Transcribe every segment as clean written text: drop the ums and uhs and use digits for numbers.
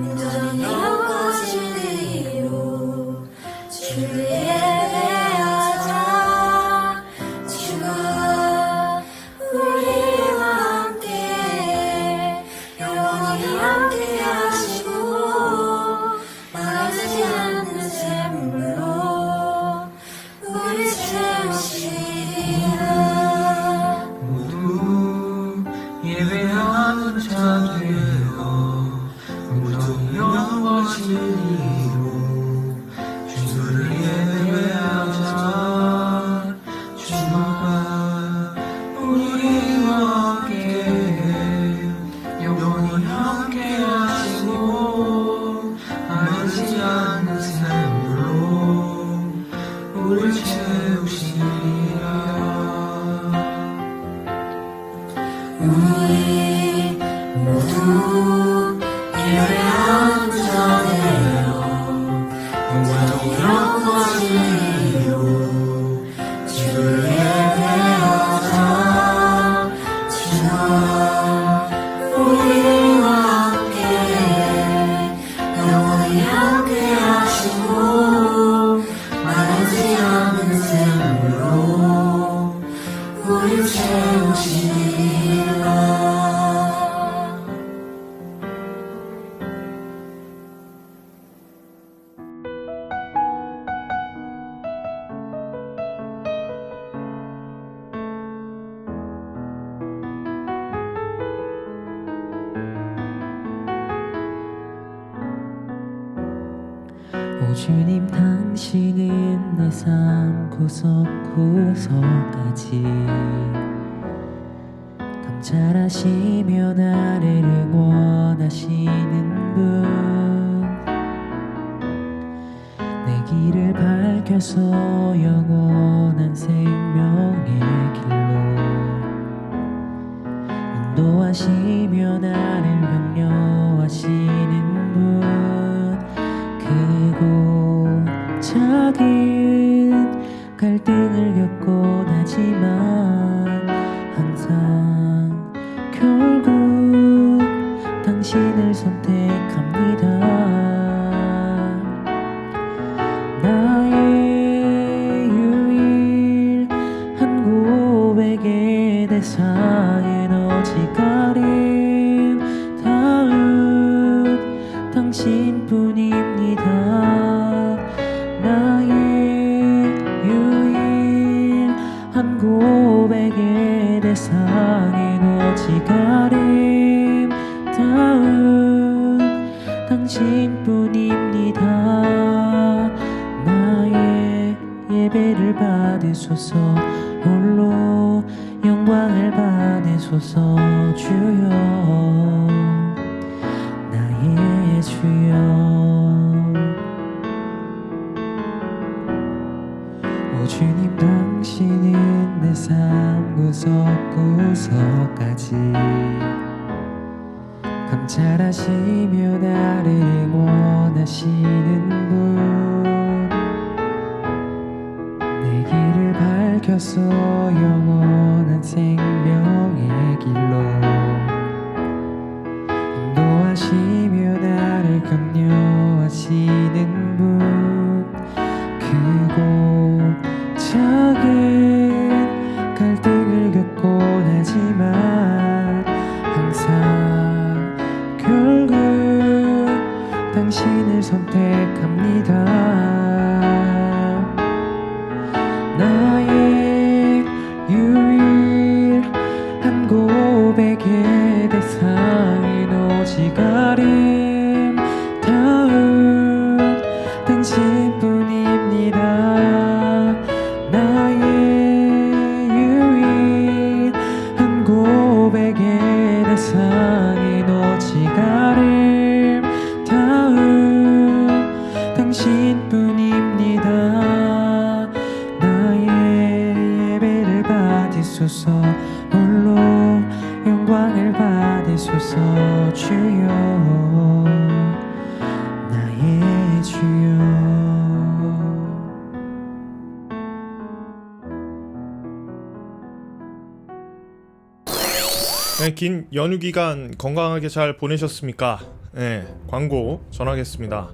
온전히 영원하신 이로 주를 예배하자. 주가 우리와 함께 영원히 함께 하시고 마르지 않는 샘물로 우리 채우시리라. 모두 예배하는 자 되어 온전히 영원하신 이로 주를 예배하자. 주가 우리와 함께 영원히 함께 하시고 마르지 않는 샘물로 우리 채우시리라. 우리 모두 예배하는 자 되어 온전히 영원하신 이로 주를 예배하자. 주가 우리와 함께 영원히 함께 하시고 마르지 않는 샘물로 우리 채우시리라. 오 주님, 당신은 내 삶 구석구석까지 감찰하시며 나를 응원하시는 분, 내 길을 밝혀서 영원한 생명의 길로 인도하시며 나를 격려하시는 분, 크고 작은 갈등을 겪곤 하지만 항상 결국 당신을 선택합니다. 나의 유일한 고백의 대상은 오직 가림 닿은 당신뿐입니다. 나의 유일한 고백의 대상은 오직 가림 닿은 당신뿐입니다. 나의 예배를 받으소서, 홀로 영광을 받으소서. 주여, 나의 주여. 오 주님, 당신은 내 삶 구석구석까지 감찰하시며 나를 응원하시는 분, 내 길을 밝혀서 영원한 생명의 길로 인도하시며 나를 격려하시는 분, 크고 작은 갈등을 겪곤 하지만 항상 결국 당신을 선택합니다. 나의 유일한 고백의 대상은 오직 가림 닿은 당신뿐입니다. 나의 유일한 고백의 대상은 오직 가림 닿은 당신뿐입니다. 나의 예배를 받으소서, 홀로 영광을 받으소서. 주여, 나의 주여. 네, 긴 연휴 기간 건강하게 잘 보내셨습니까? 네, 광고 전하겠습니다.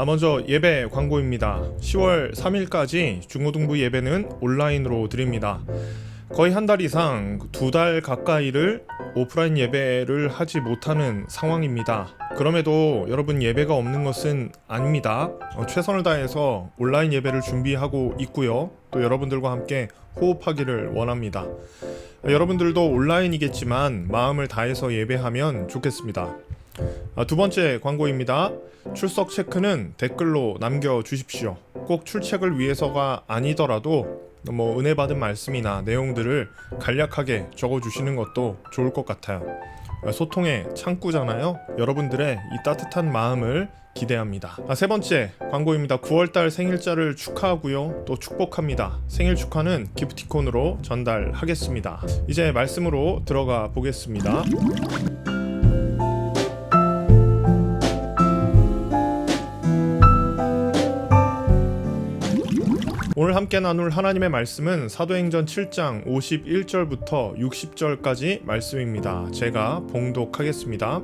먼저 예배 광고입니다. 10월 3일까지 중고등부 예배는 온라인으로 드립니다. 거의 한 달 이상 2달 가까이를 오프라인 예배를 하지 못하는 상황입니다. 그럼에도 여러분 예배가 없는 것은 아닙니다. 최선을 다해서 온라인 예배를 준비하고 있고요. 또 여러분들과 함께 호흡하기를 원합니다. 여러분들도 온라인이겠지만 마음을 다해서 예배하면 좋겠습니다. 두 번째 광고입니다. 출석 체크는 댓글로 남겨주십시오. 꼭 출첵을 위해서가 아니더라도 은혜 받은 말씀이나 내용들을 간략하게 적어주시는 것도 좋을 것 같아요. 소통의 창구잖아요. 여러분들의 이 따뜻한 마음을 기대합니다. 세 번째 광고입니다. 9월달 생일자를 축하하고요. 또 축복합니다. 생일 축하는 기프티콘으로 전달하겠습니다. 이제 말씀으로 들어가 보겠습니다. 오늘 함께 나눌 하나님의 말씀은 사도행전 7장 51절부터 60절까지 말씀입니다. 제가 봉독하겠습니다.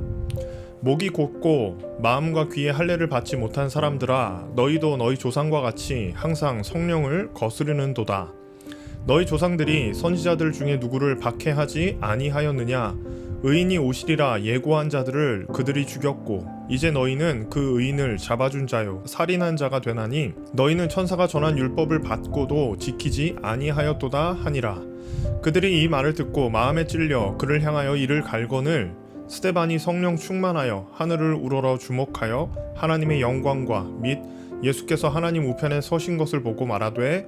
목이 곧고 마음과 귀에 할례를 받지 못한 사람들아, 너희도 너희 조상과 같이 항상 성령을 거스르는도다. 너희 조상들이 선지자들 중에 누구를 박해하지 아니하였느냐? 의인이 오시리라 예고한 자들을 그들이 죽였고 이제 너희는 그 의인을 잡아준 자요 살인한 자가 되나니 너희는 천사가 전한 율법을 받고도 지키지 아니하였도다 하니라. 그들이 이 말을 듣고 마음에 찔려 그를 향하여 이를 갈거늘 스데반이 성령 충만하여 하늘을 우러러 주목하여 하나님의 영광과 및 예수께서 하나님 우편에 서신 것을 보고 말하되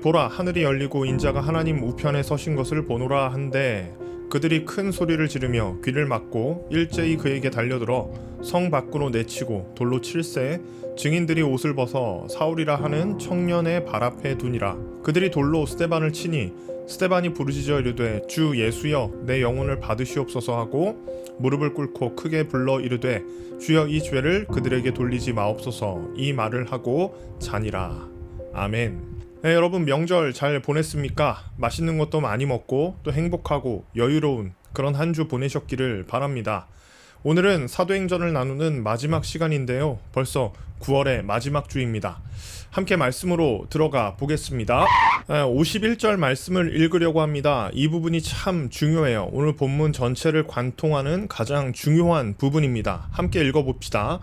보라 하늘이 열리고 인자가 하나님 우편에 서신 것을 보노라 한데 그들이 큰 소리를 지르며 귀를 막고 일제히 그에게 달려들어 성 밖으로 내치고 돌로 칠세 증인들이 옷을 벗어 사울이라 하는 청년의 발 앞에 두니라. 그들이 돌로 스데반을 치니 스데반이 부르짖어 이르되 주 예수여 내 영혼을 받으시옵소서 하고 무릎을 꿇고 크게 불러 이르되 주여 이 죄를 그들에게 돌리지 마옵소서 이 말을 하고 자니라. 아멘. 네, 여러분 명절 잘 보냈습니까? 맛있는 것도 많이 먹고 또 행복하고 여유로운 그런 한 주 보내셨기를 바랍니다. 오늘은 사도행전을 나누는 마지막 시간인데요. 벌써 9월의 마지막 주입니다. 함께 말씀으로 들어가 보겠습니다. 51절 말씀을 읽으려고 합니다. 이 부분이 참 중요해요. 오늘 본문 전체를 관통하는 가장 중요한 부분입니다. 함께 읽어봅시다.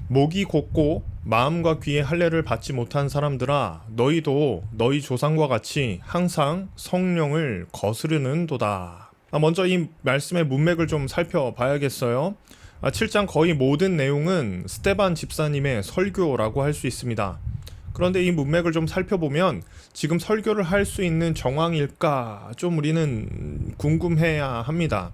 목이 곧고 마음과 귀에 할례를 받지 못한 사람들아, 너희도 너희 조상과 같이 항상 성령을 거스르는도다. 먼저 이 말씀의 문맥을 좀 살펴봐야겠어요. 7장 거의 모든 내용은 스데반 집사님의 설교라고 할 수 있습니다. 그런데 이 문맥을 좀 살펴보면 지금 설교를 할 수 있는 정황일까 좀 우리는 궁금해야 합니다.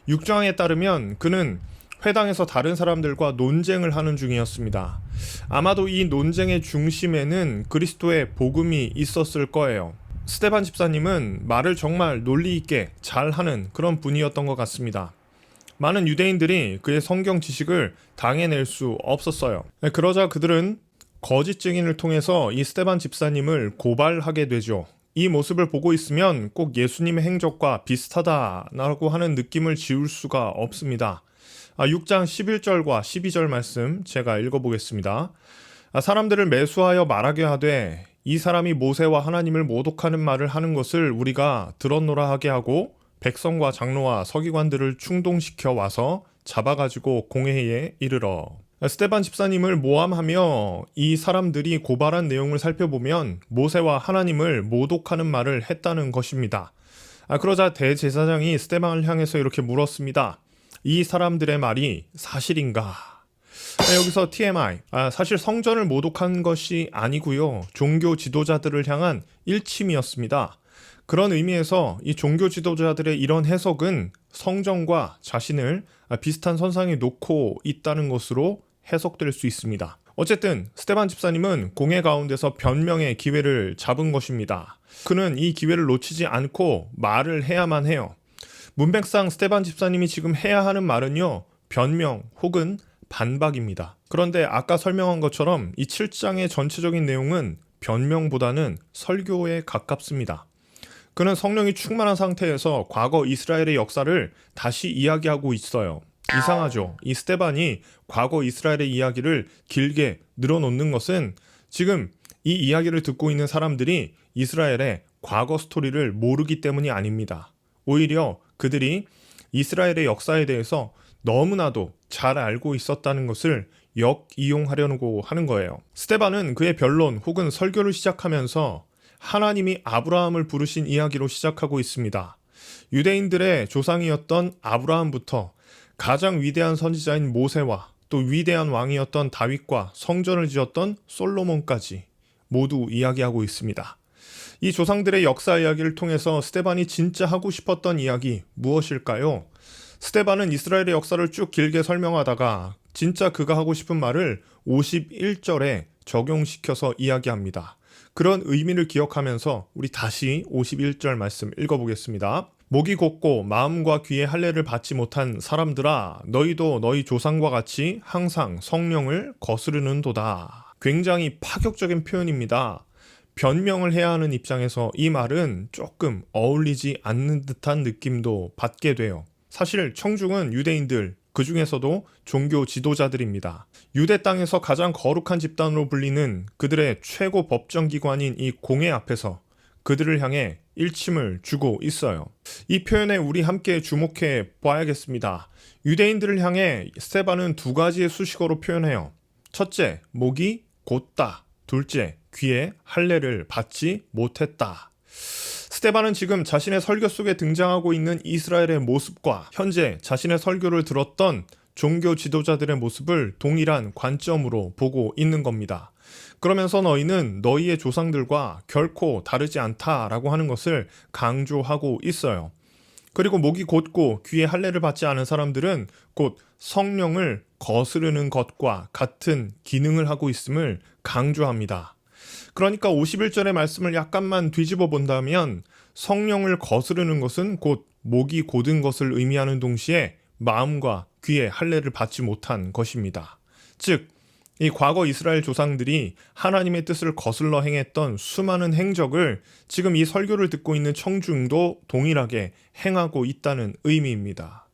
6장에 따르면 그는 회당에서 다른 사람들과 논쟁을 하는 중이었습니다. 아마도 이 논쟁의 중심에는 그리스도의 복음이 있었을 거예요. 스데반 집사님은 말을 정말 논리 있게 잘하는 그런 분이었던 것 같습니다. 많은 유대인들이 그의 성경 지식을 당해낼 수 없었어요. 그러자 그들은 거짓 증인을 통해서 이 스데반 집사님을 고발하게 되죠. 이 모습을 보고 있으면 꼭 예수님의 행적과 비슷하다라고 하는 느낌을 지울 수가 없습니다. 6장 11절과 12절 말씀 제가 읽어보겠습니다. 사람들을 매수하여 말하게 하되 이 사람이 모세와 하나님을 모독하는 말을 하는 것을 우리가 들었노라 하게 하고 백성과 장로와 서기관들을 충동시켜 와서 잡아가지고 공회에 이르러. 스데반 집사님을 모함하며 이 사람들이 고발한 내용을 살펴보면 모세와 하나님을 모독하는 말을 했다는 것입니다. 그러자 대제사장이 스데반을 향해서 이렇게 물었습니다. 이 사람들의 말이 사실인가? 여기서 TMI, 사실 성전을 모독한 것이 아니고요. 종교 지도자들을 향한 일침이었습니다. 그런 의미에서 이 종교 지도자들의 이런 해석은 성전과 자신을 비슷한 선상에 놓고 있다는 것으로 해석될 수 있습니다. 어쨌든 스데반 집사님은 공회 가운데서 변명의 기회를 잡은 것입니다. 그는 이 기회를 놓치지 않고 말을 해야만 해요. 문맥상 스데반 집사님이 지금 해야 하는 말은요, 변명 혹은 반박입니다. 그런데 아까 설명한 것처럼 이 7장의 전체적인 내용은 변명보다는 설교에 가깝습니다. 그는 성령이 충만한 상태에서 과거 이스라엘의 역사를 다시 이야기하고 있어요. 이상하죠. 이 스데반이 과거 이스라엘의 이야기를 길게 늘어놓는 것은 지금 이 이야기를 듣고 있는 사람들이 이스라엘의 과거 스토리를 모르기 때문이 아닙니다. 오히려 그들이 이스라엘의 역사에 대해서 너무나도 잘 알고 있었다는 것을 역이용하려고 하는 거예요. 스데반은 그의 변론 혹은 설교를 시작하면서 하나님이 아브라함을 부르신 이야기로 시작하고 있습니다. 유대인들의 조상이었던 아브라함부터 가장 위대한 선지자인 모세와 또 위대한 왕이었던 다윗과 성전을 지었던 솔로몬까지 모두 이야기하고 있습니다. 이 조상들의 역사 이야기를 통해서 스데반이 진짜 하고 싶었던 이야기 무엇일까요? 스데반은 이스라엘의 역사를 쭉 길게 설명하다가 진짜 그가 하고 싶은 말을 51절에 적용시켜서 이야기합니다. 그런 의미를 기억하면서 우리 다시 51절 말씀 읽어보겠습니다. 목이 곧고 마음과 귀에 할례를 받지 못한 사람들아, 너희도 너희 조상과 같이 항상 성령을 거스르는도다. 굉장히 파격적인 표현입니다. 변명을 해야 하는 입장에서 이 말은 조금 어울리지 않는 듯한 느낌도 받게 돼요. 사실 청중은 유대인들, 그 중에서도 종교 지도자들입니다. 유대 땅에서 가장 거룩한 집단으로 불리는 그들의 최고 법정기관인 이 공회 앞에서 그들을 향해 일침을 주고 있어요. 이 표현에 우리 함께 주목해 봐야겠습니다. 유대인들을 향해 스데반은 두 가지의 수식어로 표현해요. 첫째, 목이 곧다. 둘째, 귀에 할례를 받지 못했다. 스데반은 지금 자신의 설교 속에 등장하고 있는 이스라엘의 모습과 현재 자신의 설교를 들었던 종교 지도자들의 모습을 동일한 관점으로 보고 있는 겁니다. 그러면서 너희는 너희의 조상들과 결코 다르지 않다라고 하는 것을 강조하고 있어요. 그리고 목이 곧고 귀에 할례를 받지 않은 사람들은 곧 성령을 거스르는 것과 같은 기능을 하고 있음을 강조합니다. 그러니까 51절의 말씀을 약간만 뒤집어 본다면 성령을 거스르는 것은 곧 목이 곧은 것을 의미하는 동시에 마음과 귀에 할례를 받지 못한 것입니다. 즉, 이 과거 이스라엘 조상들이 하나님의 뜻을 거슬러 행했던 수많은 행적을 지금 이 설교를 듣고 있는 청중도 동일하게 행하고 있다는 의미입니다.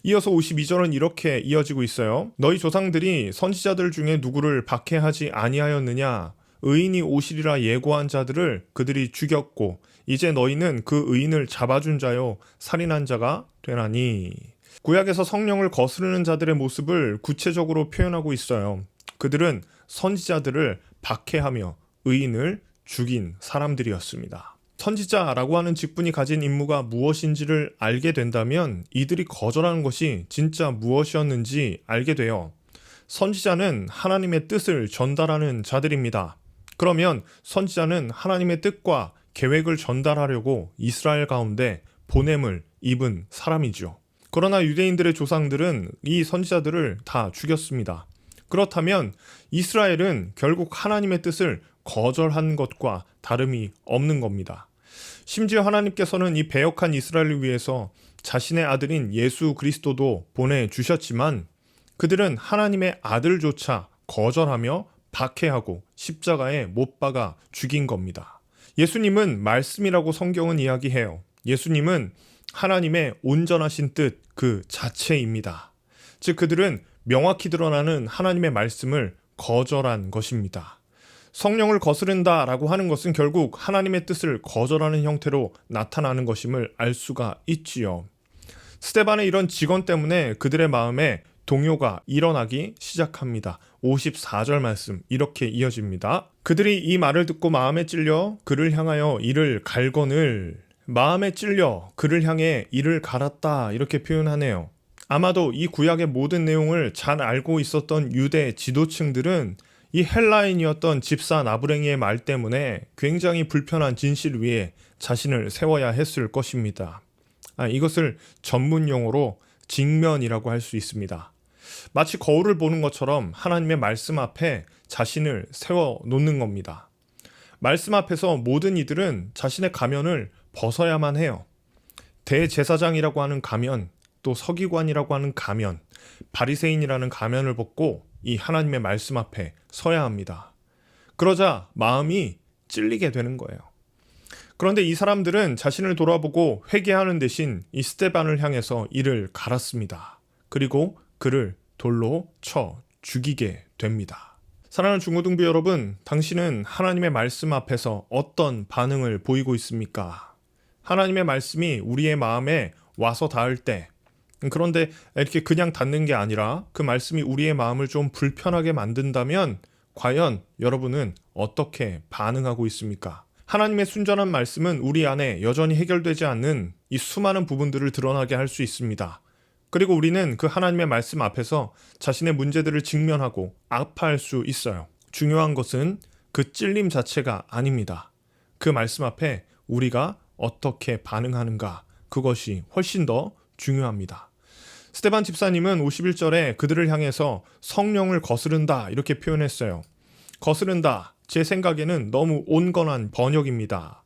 이어서 52절은 이렇게 이어지고 있어요. 너희 조상들이 선지자들 중에 누구를 박해하지 아니하였느냐? 의인이 오시리라 예고한 자들을 그들이 죽였고 이제 너희는 그 의인을 잡아준 자요 살인한 자가 되나니. 구약에서 성령을 거스르는 자들의 모습을 구체적으로 표현하고 있어요. 그들은 선지자들을 박해하며 의인을 죽인 사람들이었습니다. 선지자라고 하는 직분이 가진 임무가 무엇인지를 알게 된다면 이들이 거절하는 것이 진짜 무엇이었는지 알게 돼요. 선지자는 하나님의 뜻을 전달하는 자들입니다. 그러면 선지자는 하나님의 뜻과 계획을 전달하려고 이스라엘 가운데 보냄을 입은 사람이죠. 그러나 유대인들의 조상들은 이 선지자들을 다 죽였습니다. 그렇다면 이스라엘은 결국 하나님의 뜻을 거절한 것과 다름이 없는 겁니다. 심지어 하나님께서는 이 배역한 이스라엘을 위해서 자신의 아들인 예수 그리스도도 보내주셨지만 그들은 하나님의 아들조차 거절하며 박해하고 십자가에 못 박아 죽인 겁니다. 예수님은 말씀이라고 성경은 이야기해요. 예수님은 하나님의 온전하신 뜻 그 자체입니다. 즉 그들은 명확히 드러나는 하나님의 말씀을 거절한 것입니다. 성령을 거스른다라고 하는 것은 결국 하나님의 뜻을 거절하는 형태로 나타나는 것임을 알 수가 있지요. 스데반의 이런 직언 때문에 그들의 마음에 동요가 일어나기 시작합니다. 54절 말씀 이렇게 이어집니다. 그들이 이 말을 듣고 마음에 찔려 그를 향하여 이를 갈거늘. 마음에 찔려 그를 향해 이를 갈았다 이렇게 표현하네요. 아마도 이 구약의 모든 내용을 잘 알고 있었던 유대 지도층들은 이 헬라인이었던 집사 나부랭이의 말 때문에 굉장히 불편한 진실 위에 자신을 세워야 했을 것입니다. 이것을 전문 용어로 직면이라고 할 수 있습니다. 마치 거울을 보는 것처럼 하나님의 말씀 앞에 자신을 세워 놓는 겁니다. 말씀 앞에서 모든 이들은 자신의 가면을 벗어야만 해요. 대제사장이라고 하는 가면, 또 서기관이라고 하는 가면, 바리새인이라는 가면을 벗고 이 하나님의 말씀 앞에 서야 합니다. 그러자 마음이 찔리게 되는 거예요. 그런데 이 사람들은 자신을 돌아보고 회개하는 대신 이 스데반을 향해서 이를 갈았습니다. 그리고 그를 돌로 쳐 죽이게 됩니다. 사랑하는 중고등부 여러분, 당신은 하나님의 말씀 앞에서 어떤 반응을 보이고 있습니까? 하나님의 말씀이 우리의 마음에 와서 닿을 때, 그런데 이렇게 그냥 닿는 게 아니라 그 말씀이 우리의 마음을 좀 불편하게 만든다면 과연 여러분은 어떻게 반응하고 있습니까? 하나님의 순전한 말씀은 우리 안에 여전히 해결되지 않는 이 수많은 부분들을 드러나게 할 수 있습니다. 그리고 우리는 그 하나님의 말씀 앞에서 자신의 문제들을 직면하고 아파할 수 있어요. 중요한 것은 그 찔림 자체가 아닙니다. 그 말씀 앞에 우리가 어떻게 반응하는가, 그것이 훨씬 더 중요합니다. 스데반 집사님은 51절에 그들을 향해서 성령을 거스른다 이렇게 표현했어요. 거스른다, 제 생각에는 너무 온건한 번역입니다.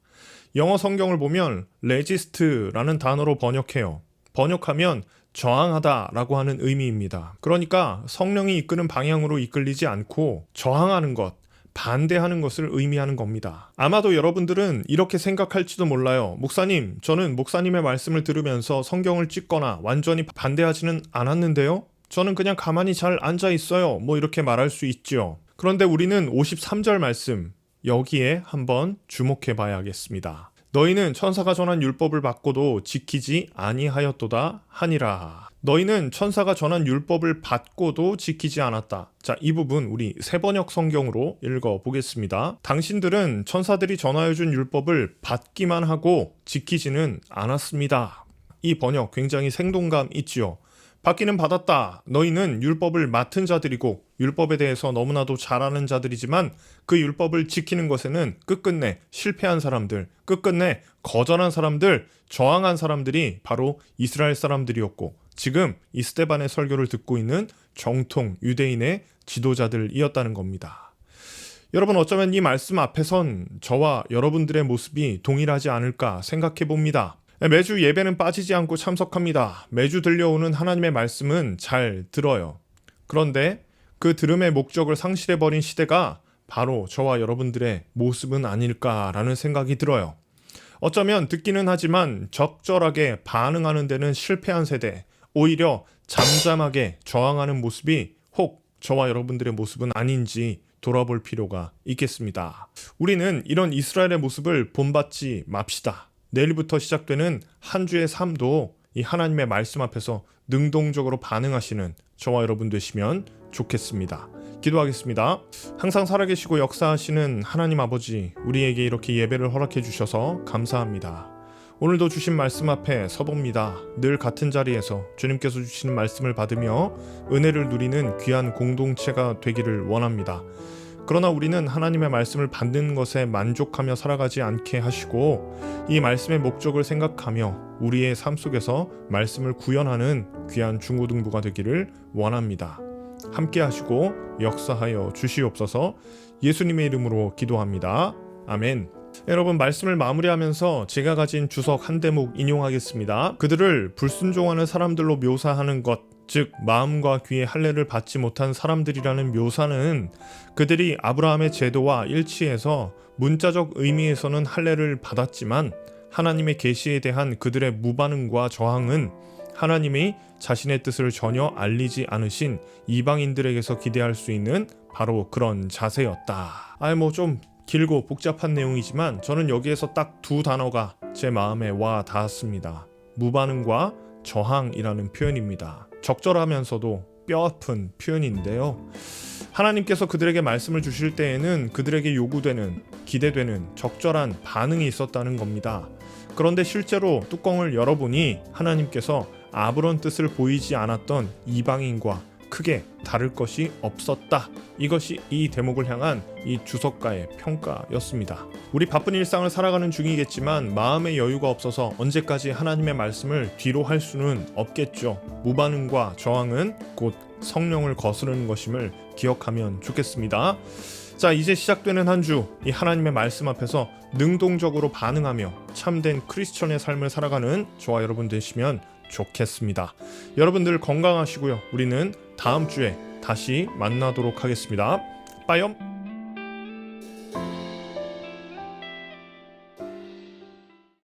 영어 성경을 보면 레지스트라는 단어로 번역해요. 번역하면 저항하다라고 하는 의미입니다. 그러니까 성령이 이끄는 방향으로 이끌리지 않고 저항하는 것, 반대하는 것을 의미하는 겁니다. 아마도 여러분들은 이렇게 생각할지도 몰라요. 목사님, 저는 목사님의 말씀을 들으면서 성경을 찢거나 완전히 반대하지는 않았는데요. 저는 그냥 가만히 잘 앉아 있어요. 뭐 이렇게 말할 수 있죠. 그런데 우리는 53절 말씀, 여기에 한번 주목해 봐야겠습니다. 너희는 천사가 전한 율법을 받고도 지키지 아니하였도다 하니라. 너희는 천사가 전한 율법을 받고도 지키지 않았다. 자, 이 부분 우리 새번역 성경으로 읽어보겠습니다. 당신들은 천사들이 전하여준 율법을 받기만 하고 지키지는 않았습니다. 이 번역 굉장히 생동감 있지요. 받기는 받았다. 너희는 율법을 맡은 자들이고 율법에 대해서 너무나도 잘 아는 자들이지만 그 율법을 지키는 것에는 끝끝내 실패한 사람들, 끝끝내 거절한 사람들, 저항한 사람들이 바로 이스라엘 사람들이었고 지금 이 스데반의 설교를 듣고 있는 정통 유대인의 지도자들이었다는 겁니다. 여러분, 어쩌면 이 말씀 앞에선 저와 여러분들의 모습이 동일하지 않을까 생각해 봅니다. 매주 예배는 빠지지 않고 참석합니다. 매주 들려오는 하나님의 말씀은 잘 들어요. 그런데 그 들음의 목적을 상실해버린 시대가 바로 저와 여러분들의 모습은 아닐까라는 생각이 들어요. 어쩌면 듣기는 하지만 적절하게 반응하는 데는 실패한 세대, 오히려 잠잠하게 저항하는 모습이 혹 저와 여러분들의 모습은 아닌지 돌아볼 필요가 있겠습니다. 우리는 이런 이스라엘의 모습을 본받지 맙시다. 내일부터 시작되는 한 주의 삶도 이 하나님의 말씀 앞에서 능동적으로 반응하시는 저와 여러분 되시면 좋겠습니다. 기도하겠습니다. 항상 살아계시고 역사하시는 하나님 아버지, 우리에게 이렇게 예배를 허락해 주셔서 감사합니다. 오늘도 주신 말씀 앞에 서봅니다. 늘 같은 자리에서 주님께서 주시는 말씀을 받으며 은혜를 누리는 귀한 공동체가 되기를 원합니다. 그러나 우리는 하나님의 말씀을 받는 것에 만족하며 살아가지 않게 하시고 이 말씀의 목적을 생각하며 우리의 삶 속에서 말씀을 구현하는 귀한 중고등부가 되기를 원합니다. 함께 하시고 역사하여 주시옵소서. 예수님의 이름으로 기도합니다. 아멘. 여러분, 말씀을 마무리하면서 제가 가진 주석 한 대목 인용하겠습니다. 그들을 불순종하는 사람들로 묘사하는 것, 즉 마음과 귀의 할례를 받지 못한 사람들이라는 묘사는 그들이 아브라함의 제도와 일치해서 문자적 의미에서는 할례를 받았지만 하나님의 계시에 대한 그들의 무반응과 저항은 하나님이 자신의 뜻을 전혀 알리지 않으신 이방인들에게서 기대할 수 있는 바로 그런 자세였다. 좀 길고 복잡한 내용이지만 저는 여기에서 딱 두 단어가 제 마음에 와 닿았습니다. 무반응과 저항이라는 표현입니다. 적절하면서도 뼈아픈 표현인데요. 하나님께서 그들에게 말씀을 주실 때에는 그들에게 요구되는, 기대되는 적절한 반응이 있었다는 겁니다. 그런데 실제로 뚜껑을 열어보니 하나님께서 아무런 뜻을 보이지 않았던 이방인과 크게 다를 것이 없었다. 이것이 이 대목을 향한 이 주석가의 평가였습니다. 우리 바쁜 일상을 살아가는 중이겠지만 마음의 여유가 없어서 언제까지 하나님의 말씀을 뒤로 할 수는 없겠죠. 무반응과 저항은 곧 성령을 거스르는 것임을 기억하면 좋겠습니다. 자, 이제 시작되는 한 주 이 하나님의 말씀 앞에서 능동적으로 반응하며 참된 크리스천의 삶을 살아가는 저와 여러분 되시면 좋겠습니다. 여러분들 건강하시고요. 우리는 다음 주에 다시 만나도록 하겠습니다. 빠염.